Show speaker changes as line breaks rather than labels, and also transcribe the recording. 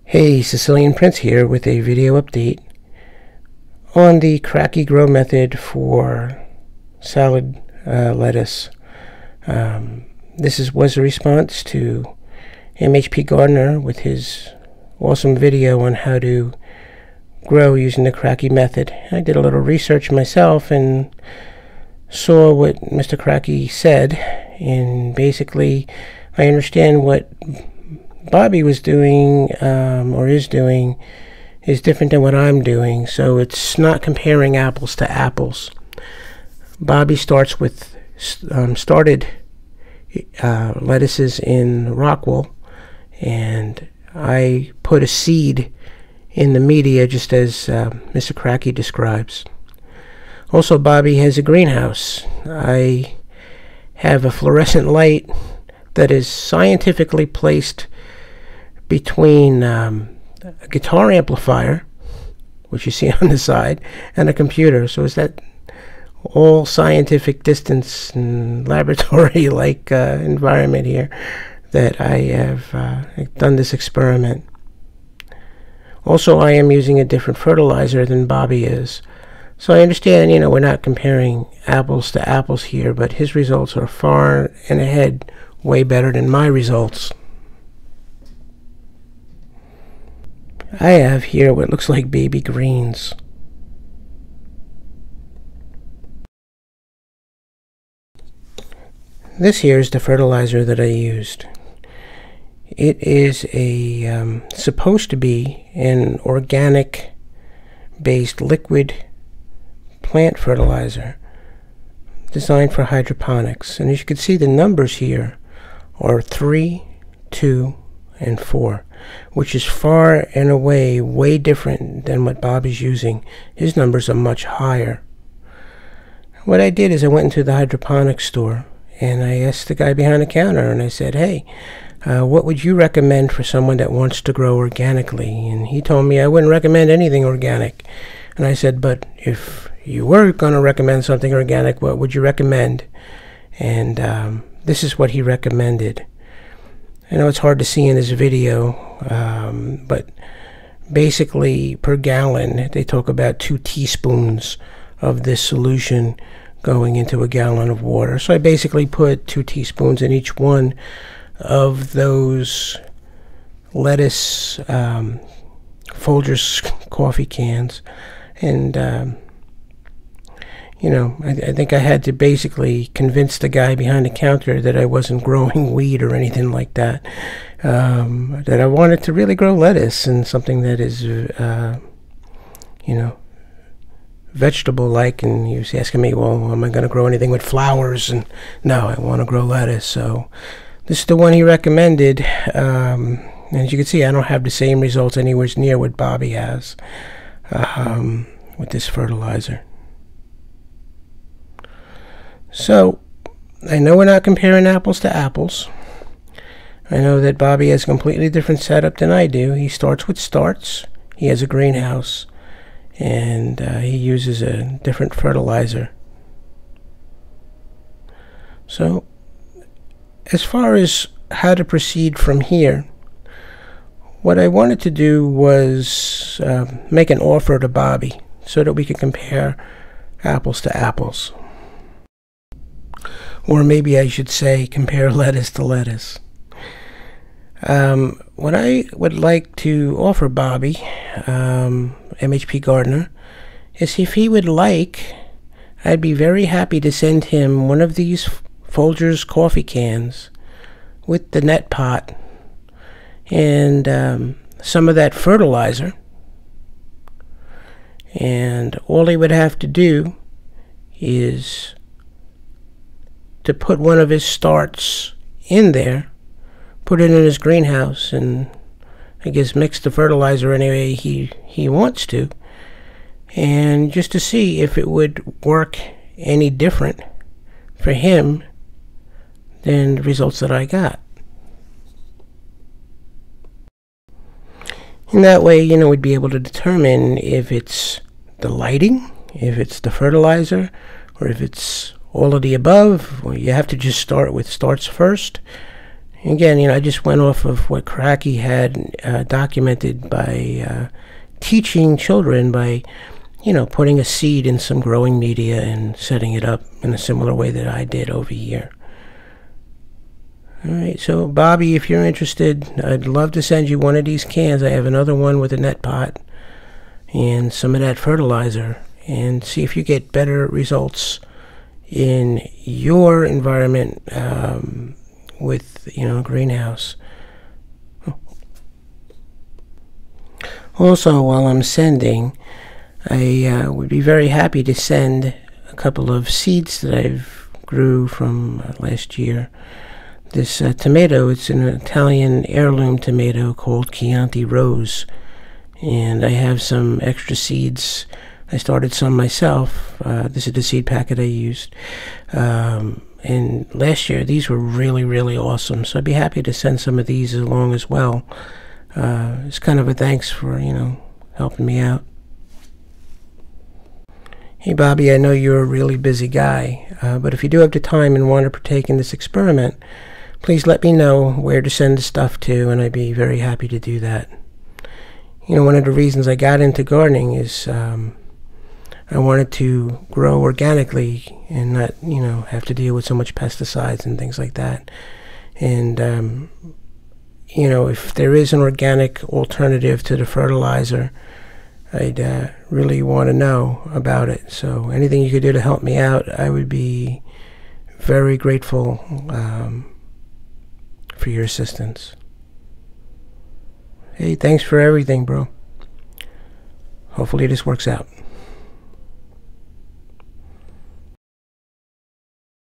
Hey, Sicilian Prince here with a video update on the Kratky grow method for salad lettuce. This was a response to MHPGardener with his awesome video on how to grow using the Kratky method. I did a little research myself and saw what Mr. Kratky said, and basically I understand what Bobby was doing or is doing is different than what I'm doing, so it's not comparing apples to apples. Bobby starts with started lettuces in rockwool, and I put a seed in the media just as Mr. Kratky describes. Also, Bobby has a greenhouse. I have a fluorescent light that is scientifically placed between a guitar amplifier, which you see on the side, and a computer. So it's that all scientific distance and laboratory-like environment here that I have done this experiment. Also, I am using a different fertilizer than Bobby is. So I understand, we're not comparing apples to apples here, but his results are far and ahead way better than my results. I have here what looks like baby greens. This here is the fertilizer that I used. It is a supposed to be an organic based liquid plant fertilizer designed for hydroponics, and as you can see, the numbers here are 3, 2, and 4, which is far and away way different than what Bobby's using. His numbers are much higher. What I did is I went into the hydroponics store and I asked the guy behind the counter, and I said, hey, what would you recommend for someone that wants to grow organically? And he told me I wouldn't recommend anything organic. And I said, but if you were going to recommend something organic, what would you recommend? And this is what he recommended. I know it's hard to see in this video, but basically per gallon they talk about 2 teaspoons of this solution going into a gallon of water. So I basically put 2 teaspoons in each one of those lettuce Folgers coffee cans, and I think I had to basically convince the guy behind the counter that I wasn't growing weed or anything like that, that I wanted to really grow lettuce and something that is vegetable-like. And he was asking me, well, am I going to grow anything with flowers? And no, I want to grow lettuce. So this is the one he recommended. And as you can see, I don't have the same results anywhere near what Bobby has with this fertilizer. So I know we're not comparing apples to apples. I know that Bobby has a completely different setup than I do. He starts with starts. He has a greenhouse, and he uses a different fertilizer. So as far as how to proceed from here, what I wanted to do was make an offer to Bobby so that we could compare apples to apples. Or maybe I should say compare lettuce to lettuce. What I would like to offer Bobby, MHPGardener, is if he would like, I'd be very happy to send him one of these Folgers coffee cans with the net pot and some of that fertilizer. And all he would have to do is to put one of his starts in there, put it in his greenhouse, and I guess mix the fertilizer any way he wants to, and just to see if it would work any different for him than the results that I got. And that way, we'd be able to determine if it's the lighting, if it's the fertilizer, or if it's all of the above. Or you have to just start with starts first Again, I just went off of what Kratky had documented by teaching children by, putting a seed in some growing media and setting it up in a similar way that I did over here. All right, so Bobby, if you're interested, I'd love to send you one of these cans. I have another one with a net pot and some of that fertilizer, and see if you get better results in your environment with, a greenhouse. Also, while I'm sending, I would be very happy to send a couple of seeds that I've grew from last year. This tomato, it's an Italian heirloom tomato called Chianti Rose, and I have some extra seeds. I started some myself. This is the seed packet I used, and last year these were really, really awesome, so I'd be happy to send some of these along as well. It's kind of a thanks for, helping me out. Hey Bobby, I know you're a really busy guy, but if you do have the time and want to partake in this experiment, please let me know where to send the stuff to, and I'd be very happy to do that. One of the reasons I got into gardening is I wanted to grow organically and not, have to deal with so much pesticides and things like that. And, if there is an organic alternative to the fertilizer, I'd really want to know about it. So anything you could do to help me out, I would be very grateful for your assistance. Hey, thanks for everything, bro. Hopefully this works out.